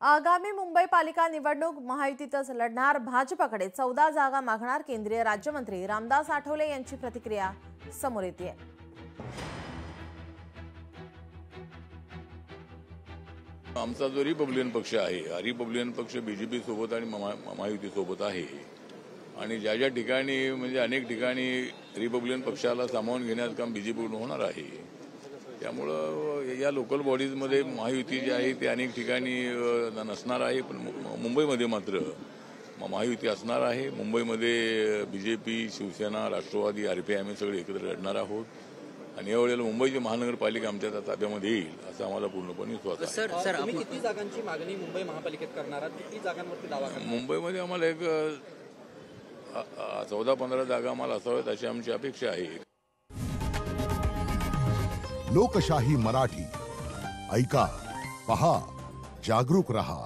आगामी मुंबई पालिका निवडणूक महायुतीतच लढणार भाजपकडे 14 जागा मागणार केंद्रीय राज्यमंत्री रामदास आठवले यांची प्रतिक्रिया समोर येते। आमचा जो रिपब्लिकन पक्ष आहे, रिपब्लिकन पक्ष बीजेपी सोबत आणि महायुती सोबत आहे आणि ज्या ज्या ठिकाणी म्हणजे अनेक ठिकाणी रिपब्लिकन पक्षाला सामावून घेण्याचं काम बीजेपीकडून होणार आहे। त्यामुळे या लोकल बॉडीजमध्ये महायुती जी आहे ते अनेक ठिकाणी नसणार आहे, पण मुंबईमध्ये मात्र महायुती असणार आहे। मुंबईमध्ये बीजेपी, शिवसेना, राष्ट्रवादी, आरपीआय आम्ही सगळे एकत्र लढणार आहोत आणि यावेळेला मुंबईची महानगरपालिका आमच्या ताब्यामध्ये येईल असं आम्हाला पूर्णपणे विश्वास आहे। सर, तुम्ही किती जागांची मागणी मुंबई महापालिकेत करणार आहात? किती जागांवरती दावा करणार? मुंबईमध्ये आम्हाला एक 14-15 जागा आम्हाला असाव्यात अशी आमची अपेक्षा आहे। लोकशाही मराठी ऐका, पहा, जागरूक रहा।